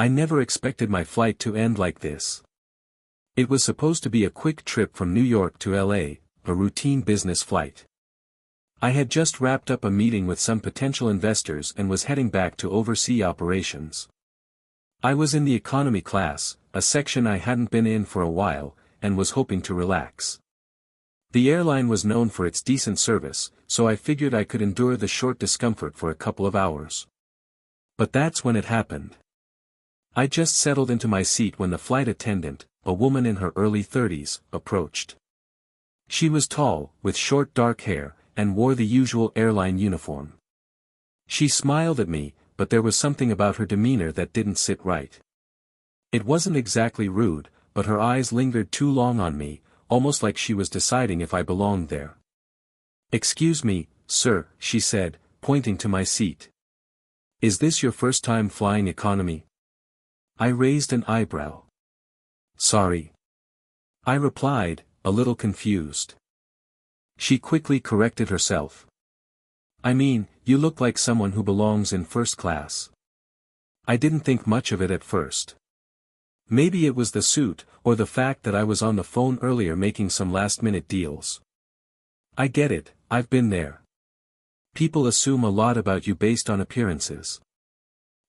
I never expected my flight to end like this. It was supposed to be a quick trip from New York to LA, a routine business flight. I had just wrapped up a meeting with some potential investors and was heading back to oversee operations. I was in the economy class, a section I hadn't been in for a while, and was hoping to relax. The airline was known for its decent service, so I figured I could endure the short discomfort for a couple of hours. But that's when it happened. I just settled into my seat when the flight attendant, a woman in her early 30s, approached. She was tall, with short dark hair, and wore the usual airline uniform. She smiled at me, but there was something about her demeanor that didn't sit right. It wasn't exactly rude, but her eyes lingered too long on me, almost like she was deciding if I belonged there. "Excuse me, sir," she said, pointing to my seat. "Is this your first time flying economy?" I raised an eyebrow. "Sorry," I replied, a little confused. She quickly corrected herself. "I mean, you look like someone who belongs in first class." I didn't think much of it at first. Maybe it was the suit, or the fact that I was on the phone earlier making some last-minute deals. I get it, I've been there. People assume a lot about you based on appearances.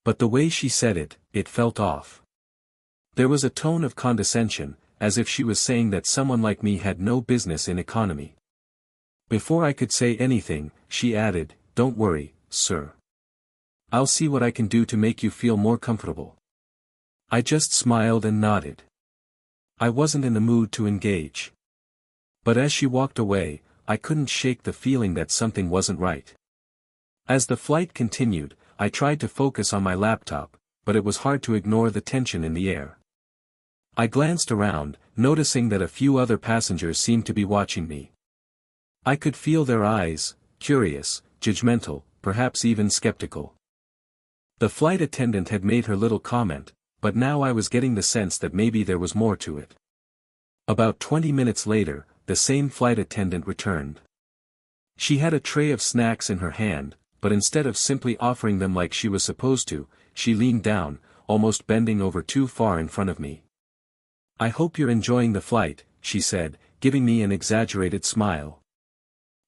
But the way she said it, it felt off. There was a tone of condescension, as if she was saying that someone like me had no business in economy. Before I could say anything, she added, "Don't worry, sir. I'll see what I can do to make you feel more comfortable." I just smiled and nodded. I wasn't in the mood to engage. But as she walked away, I couldn't shake the feeling that something wasn't right. As the flight continued, I tried to focus on my laptop, but it was hard to ignore the tension in the air. I glanced around, noticing that a few other passengers seemed to be watching me. I could feel their eyes, curious, judgmental, perhaps even skeptical. The flight attendant had made her little comment, but now I was getting the sense that maybe there was more to it. About 20 minutes later, the same flight attendant returned. She had a tray of snacks in her hand, but instead of simply offering them like she was supposed to, she leaned down, almost bending over too far in front of me. "I hope you're enjoying the flight," she said, giving me an exaggerated smile.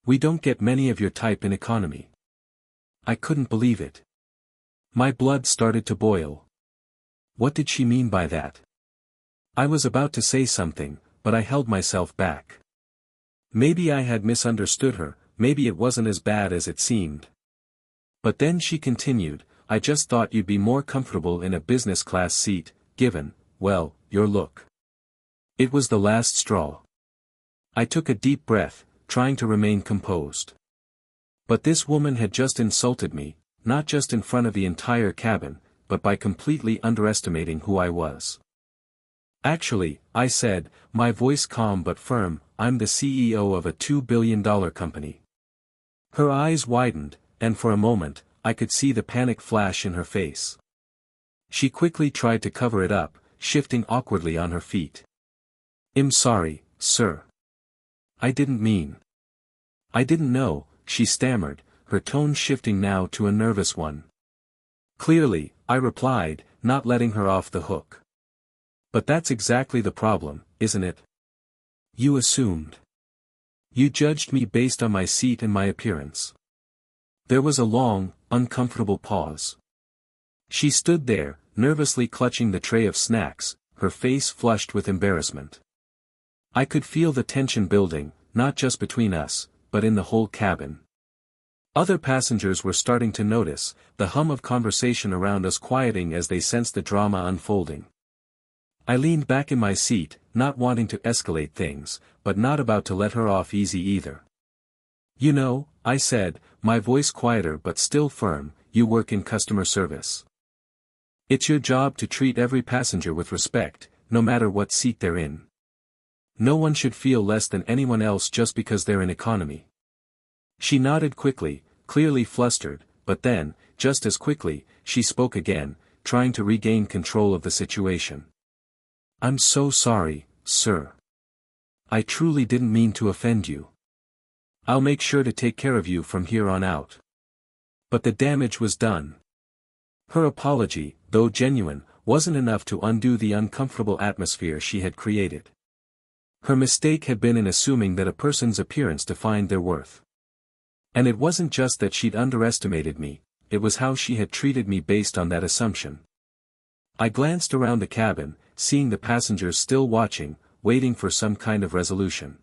"We don't get many of your type in economy." I couldn't believe it. My blood started to boil. What did she mean by that? I was about to say something, but I held myself back. Maybe I had misunderstood her, maybe it wasn't as bad as it seemed. But then she continued, "I just thought you'd be more comfortable in a business class seat, given, well, your look." It was the last straw. I took a deep breath, trying to remain composed. But this woman had just insulted me, not just in front of the entire cabin, but by completely underestimating who I was. "Actually," I said, my voice calm but firm, "I'm the CEO of a $2 billion company." Her eyes widened, and for a moment, I could see the panic flash in her face. She quickly tried to cover it up, shifting awkwardly on her feet. "I'm sorry, sir. I didn't mean. I didn't know," she stammered, her tone shifting now to a nervous one. "Clearly," I replied, not letting her off the hook. "But that's exactly the problem, isn't it? You assumed. You judged me based on my seat and my appearance." There was a long, uncomfortable pause. She stood there, nervously clutching the tray of snacks, her face flushed with embarrassment. I could feel the tension building, not just between us, but in the whole cabin. Other passengers were starting to notice, the hum of conversation around us quieting as they sensed the drama unfolding. I leaned back in my seat, not wanting to escalate things, but not about to let her off easy either. "You know," I said, my voice quieter but still firm, "you work in customer service. It's your job to treat every passenger with respect, no matter what seat they're in. No one should feel less than anyone else just because they're in economy." She nodded quickly, clearly flustered, but then, just as quickly, she spoke again, trying to regain control of the situation. "I'm so sorry, sir. I truly didn't mean to offend you. I'll make sure to take care of you from here on out." But the damage was done. Her apology, though genuine, wasn't enough to undo the uncomfortable atmosphere she had created. Her mistake had been in assuming that a person's appearance defined their worth. And it wasn't just that she'd underestimated me, it was how she had treated me based on that assumption. I glanced around the cabin, seeing the passengers still watching, waiting for some kind of resolution.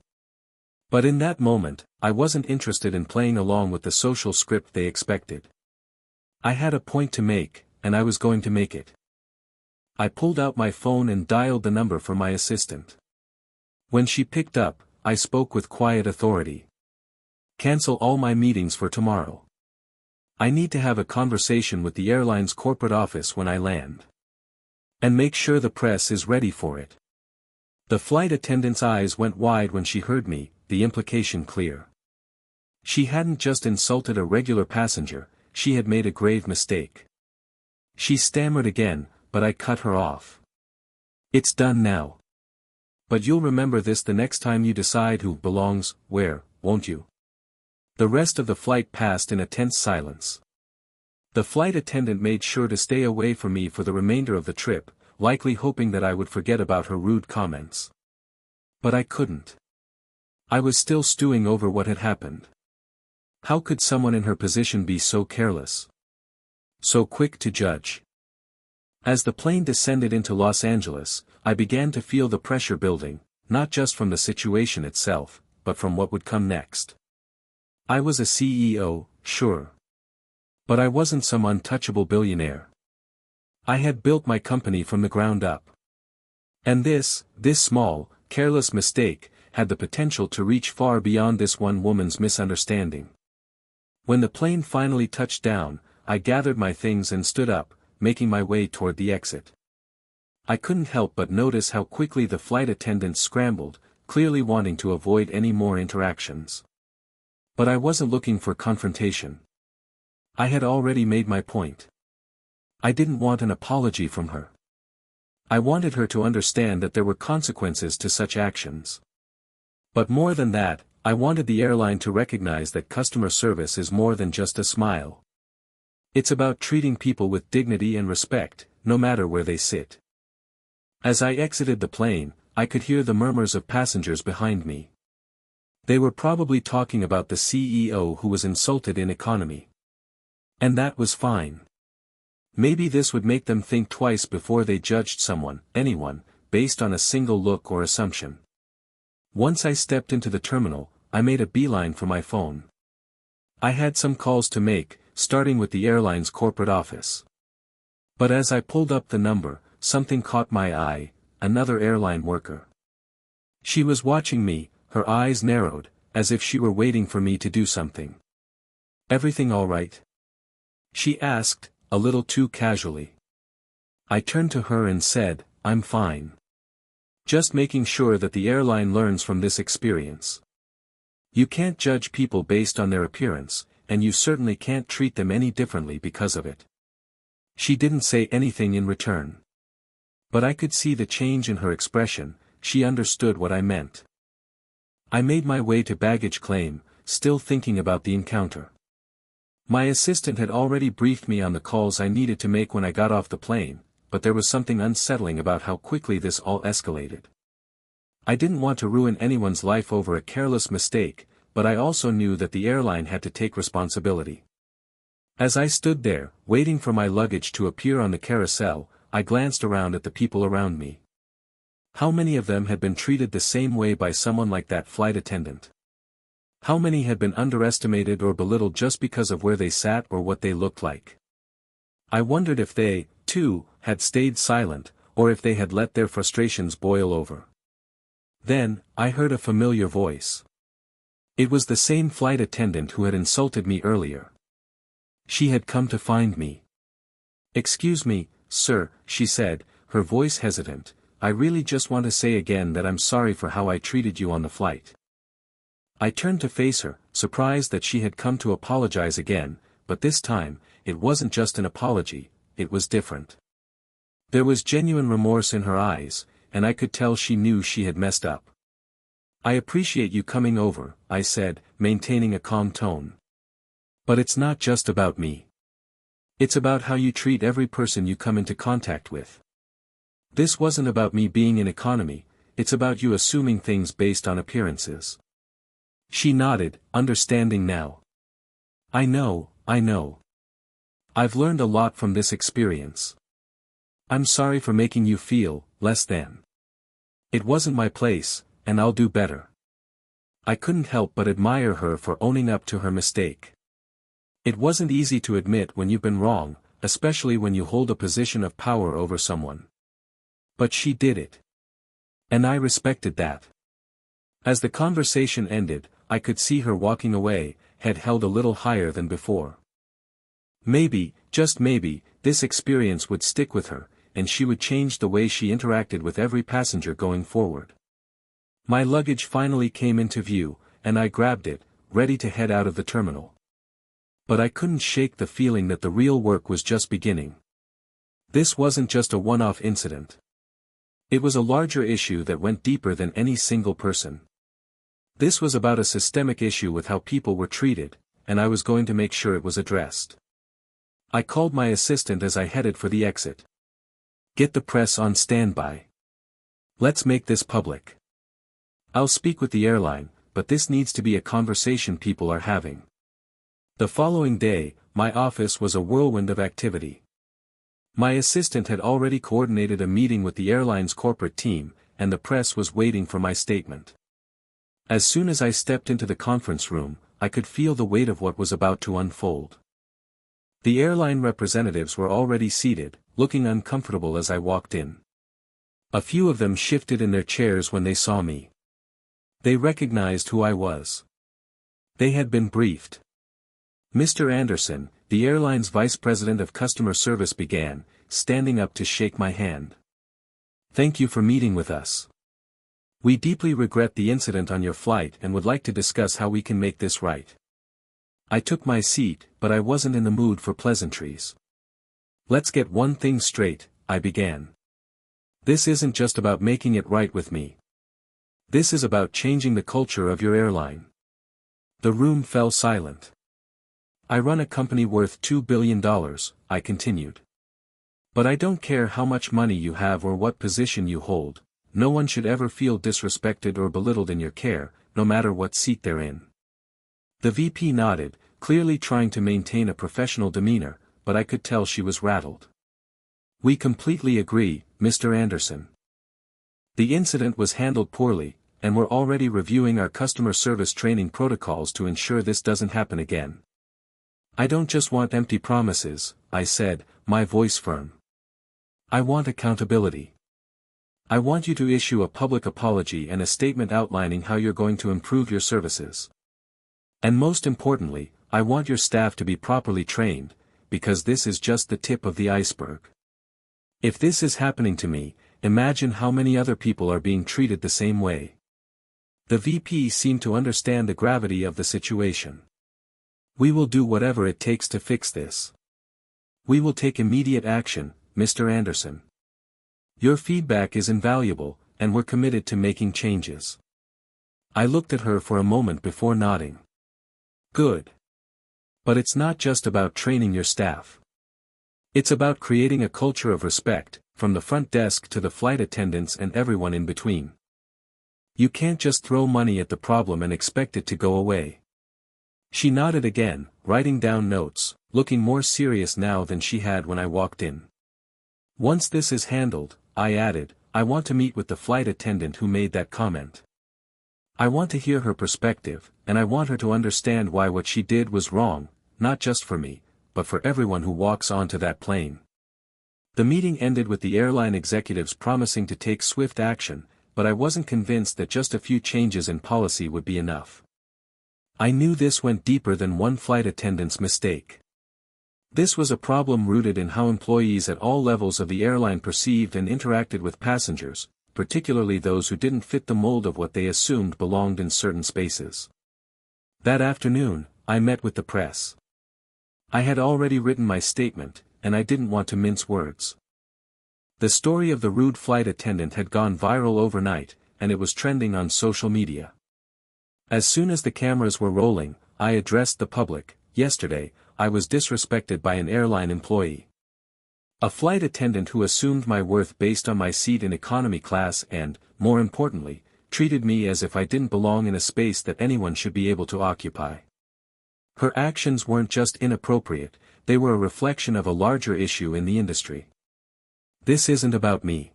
But in that moment, I wasn't interested in playing along with the social script they expected. I had a point to make, and I was going to make it. I pulled out my phone and dialed the number for my assistant. When she picked up, I spoke with quiet authority. Cancel all my meetings for tomorrow. I need to have a conversation with the airline's corporate office when I land. And make sure the press is ready for it. The flight attendant's eyes went wide when she heard me, the implication clear. She hadn't just insulted a regular passenger, she had made a grave mistake. She stammered again, but I cut her off. It's done now. But you'll remember this the next time you decide who belongs where, won't you? The rest of the flight passed in a tense silence. The flight attendant made sure to stay away from me for the remainder of the trip, likely hoping that I would forget about her rude comments. But I couldn't. I was still stewing over what had happened. How could someone in her position be so careless? So quick to judge? As the plane descended into Los Angeles, I began to feel the pressure building, not just from the situation itself, but from what would come next. I was a CEO, sure. But I wasn't some untouchable billionaire. I had built my company from the ground up. And this small, careless mistake, had the potential to reach far beyond this one woman's misunderstanding. When the plane finally touched down, I gathered my things and stood up, making my way toward the exit. I couldn't help but notice how quickly the flight attendants scrambled, clearly wanting to avoid any more interactions. But I wasn't looking for confrontation. I had already made my point. I didn't want an apology from her. I wanted her to understand that there were consequences to such actions. But more than that, I wanted the airline to recognize that customer service is more than just a smile. It's about treating people with dignity and respect, no matter where they sit. As I exited the plane, I could hear the murmurs of passengers behind me. They were probably talking about the CEO who was insulted in economy. And that was fine. Maybe this would make them think twice before they judged anyone, based on a single look or assumption. Once I stepped into the terminal, I made a beeline for my phone. I had some calls to make, starting with the airline's corporate office. But as I pulled up the number, something caught my eye, another airline worker. She was watching me, her eyes narrowed, as if she were waiting for me to do something. "Everything all right?" she asked, a little too casually. I turned to her and said, "I'm fine. Just making sure that the airline learns from this experience. You can't judge people based on their appearance, and you certainly can't treat them any differently because of it." She didn't say anything in return. But I could see the change in her expression, she understood what I meant. I made my way to baggage claim, still thinking about the encounter. My assistant had already briefed me on the calls I needed to make when I got off the plane, but there was something unsettling about how quickly this all escalated. I didn't want to ruin anyone's life over a careless mistake, but I also knew that the airline had to take responsibility. As I stood there, waiting for my luggage to appear on the carousel, I glanced around at the people around me. How many of them had been treated the same way by someone like that flight attendant? How many had been underestimated or belittled just because of where they sat or what they looked like? I wondered if they, too, had stayed silent, or if they had let their frustrations boil over. Then, I heard a familiar voice. It was the same flight attendant who had insulted me earlier. She had come to find me. "Excuse me, sir," she said, her voice hesitant, "I really just want to say again that I'm sorry for how I treated you on the flight." I turned to face her, surprised that she had come to apologize again, but this time, it wasn't just an apology, it was different. There was genuine remorse in her eyes, and I could tell she knew she had messed up. "I appreciate you coming over," I said, maintaining a calm tone. "But it's not just about me. It's about how you treat every person you come into contact with." This wasn't about me being in economy, it's about you assuming things based on appearances. She nodded, understanding now. I know. I've learned a lot from this experience. I'm sorry for making you feel less than. It wasn't my place, and I'll do better. I couldn't help but admire her for owning up to her mistake. It wasn't easy to admit when you've been wrong, especially when you hold a position of power over someone. But she did it. And I respected that. As the conversation ended, I could see her walking away, head held a little higher than before. Maybe, just maybe, this experience would stick with her, and she would change the way she interacted with every passenger going forward. My luggage finally came into view, and I grabbed it, ready to head out of the terminal. But I couldn't shake the feeling that the real work was just beginning. This wasn't just a one-off incident. It was a larger issue that went deeper than any single person. This was about a systemic issue with how people were treated, and I was going to make sure it was addressed. I called my assistant as I headed for the exit. Get the press on standby. Let's make this public. I'll speak with the airline, but this needs to be a conversation people are having. The following day, my office was a whirlwind of activity. My assistant had already coordinated a meeting with the airline's corporate team, and the press was waiting for my statement. As soon as I stepped into the conference room, I could feel the weight of what was about to unfold. The airline representatives were already seated, looking uncomfortable as I walked in. A few of them shifted in their chairs when they saw me. They recognized who I was. They had been briefed. Mr. Anderson, the airline's vice president of customer service, began, standing up to shake my hand. Thank you for meeting with us. We deeply regret the incident on your flight and would like to discuss how we can make this right. I took my seat, but I wasn't in the mood for pleasantries. Let's get one thing straight, I began. This isn't just about making it right with me. This is about changing the culture of your airline. The room fell silent. I run a company worth $2 billion, I continued. But I don't care how much money you have or what position you hold. No one should ever feel disrespected or belittled in your care, no matter what seat they're in. The VP nodded, clearly trying to maintain a professional demeanor, but I could tell she was rattled. We completely agree, Mr. Anderson. The incident was handled poorly, and we're already reviewing our customer service training protocols to ensure this doesn't happen again. I don't just want empty promises, I said, my voice firm. I want accountability. I want you to issue a public apology and a statement outlining how you're going to improve your services. And most importantly, I want your staff to be properly trained, because this is just the tip of the iceberg. If this is happening to me, imagine how many other people are being treated the same way. The VP seemed to understand the gravity of the situation. We will do whatever it takes to fix this. We will take immediate action, Mr. Anderson. Your feedback is invaluable, and we're committed to making changes. I looked at her for a moment before nodding. Good. But it's not just about training your staff. It's about creating a culture of respect, from the front desk to the flight attendants and everyone in between. You can't just throw money at the problem and expect it to go away. She nodded again, writing down notes, looking more serious now than she had when I walked in. Once this is handled, I added, I want to meet with the flight attendant who made that comment. I want to hear her perspective, and I want her to understand why what she did was wrong, not just for me, but for everyone who walks onto that plane. The meeting ended with the airline executives promising to take swift action, but I wasn't convinced that just a few changes in policy would be enough. I knew this went deeper than one flight attendant's mistake. This was a problem rooted in how employees at all levels of the airline perceived and interacted with passengers, particularly those who didn't fit the mold of what they assumed belonged in certain spaces. That afternoon, I met with the press. I had already written my statement, and I didn't want to mince words. The story of the rude flight attendant had gone viral overnight, and it was trending on social media. As soon as the cameras were rolling, I addressed the public. Yesterday, I was disrespected by an airline employee. A flight attendant who assumed my worth based on my seat in economy class and, more importantly, treated me as if I didn't belong in a space that anyone should be able to occupy. Her actions weren't just inappropriate, they were a reflection of a larger issue in the industry. This isn't about me.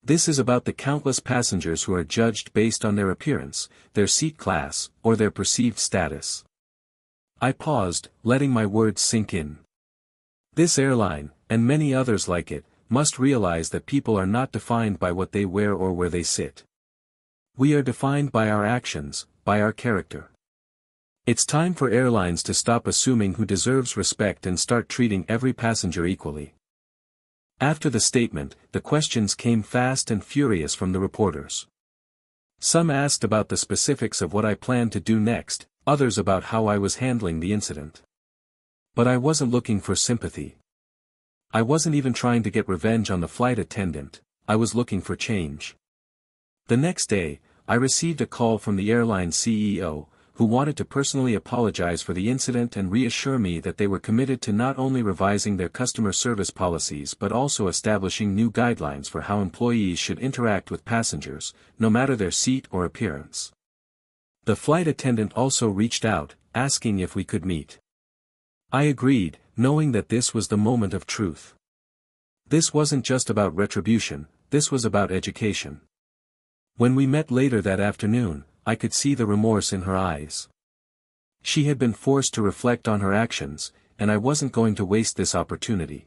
This is about the countless passengers who are judged based on their appearance, their seat class, or their perceived status. I paused, letting my words sink in. This airline, and many others like it, must realize that people are not defined by what they wear or where they sit. We are defined by our actions, by our character. It's time for airlines to stop assuming who deserves respect and start treating every passenger equally. After the statement, the questions came fast and furious from the reporters. Some asked about the specifics of what I planned to do next, others about how I was handling the incident. But I wasn't looking for sympathy. I wasn't even trying to get revenge on the flight attendant, I was looking for change. The next day, I received a call from the airline CEO, who wanted to personally apologize for the incident and reassure me that they were committed to not only revising their customer service policies but also establishing new guidelines for how employees should interact with passengers, no matter their seat or appearance. The flight attendant also reached out, asking if we could meet. I agreed, knowing that this was the moment of truth. This wasn't just about retribution, this was about education. When we met later that afternoon, I could see the remorse in her eyes. She had been forced to reflect on her actions, and I wasn't going to waste this opportunity.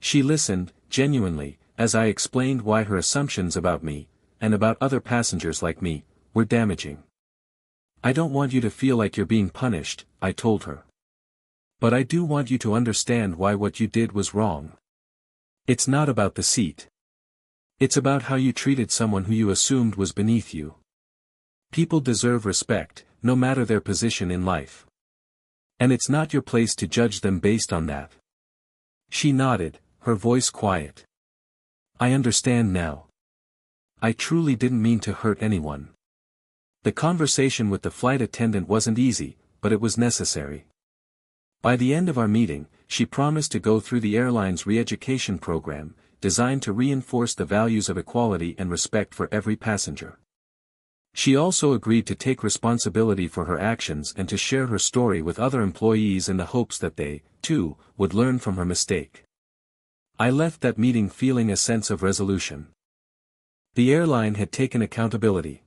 She listened, genuinely, as I explained why her assumptions about me, and about other passengers like me, were damaging. I don't want you to feel like you're being punished, I told her. But I do want you to understand why what you did was wrong. It's not about the seat. It's about how you treated someone who you assumed was beneath you. People deserve respect, no matter their position in life. And it's not your place to judge them based on that. She nodded, her voice quiet. I understand now. I truly didn't mean to hurt anyone. The conversation with the flight attendant wasn't easy, but it was necessary. By the end of our meeting, she promised to go through the airline's re-education program, designed to reinforce the values of equality and respect for every passenger. She also agreed to take responsibility for her actions and to share her story with other employees in the hopes that they, too, would learn from her mistake. I left that meeting feeling a sense of resolution. The airline had taken accountability.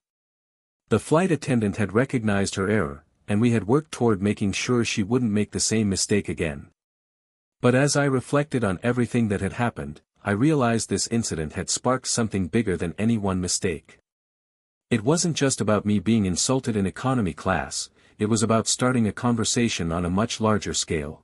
The flight attendant had recognized her error, and we had worked toward making sure she wouldn't make the same mistake again. But as I reflected on everything that had happened, I realized this incident had sparked something bigger than any one mistake. It wasn't just about me being insulted in economy class, it was about starting a conversation on a much larger scale.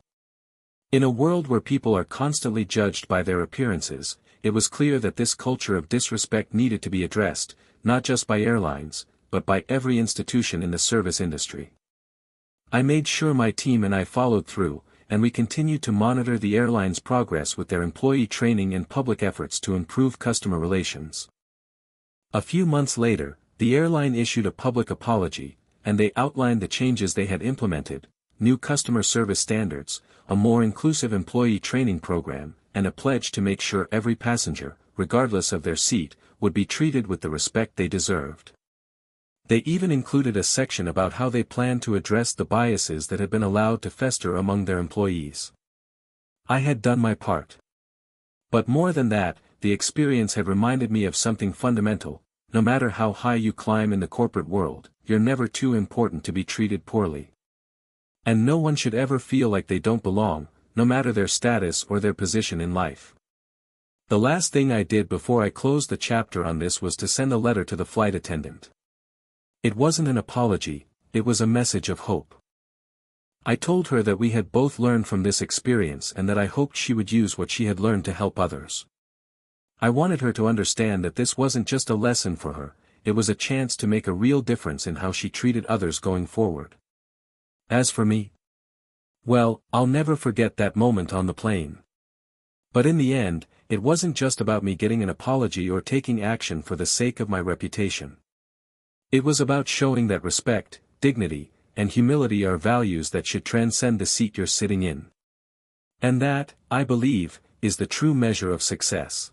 In a world where people are constantly judged by their appearances, it was clear that this culture of disrespect needed to be addressed, not just by airlines, but by every institution in the service industry. I made sure my team and I followed through, and we continued to monitor the airline's progress with their employee training and public efforts to improve customer relations. A few months later, the airline issued a public apology, and they outlined the changes they had implemented: new customer service standards, a more inclusive employee training program, and a pledge to make sure every passenger, regardless of their seat, would be treated with the respect they deserved. They even included a section about how they planned to address the biases that had been allowed to fester among their employees. I had done my part. But more than that, the experience had reminded me of something fundamental: no matter how high you climb in the corporate world, you're never too important to be treated poorly. And no one should ever feel like they don't belong, no matter their status or their position in life. The last thing I did before I closed the chapter on this was to send a letter to the flight attendant. It wasn't an apology, it was a message of hope. I told her that we had both learned from this experience and that I hoped she would use what she had learned to help others. I wanted her to understand that this wasn't just a lesson for her, it was a chance to make a real difference in how she treated others going forward. As for me, well, I'll never forget that moment on the plane. But in the end, it wasn't just about me getting an apology or taking action for the sake of my reputation. It was about showing that respect, dignity, and humility are values that should transcend the seat you're sitting in. And that, I believe, is the true measure of success.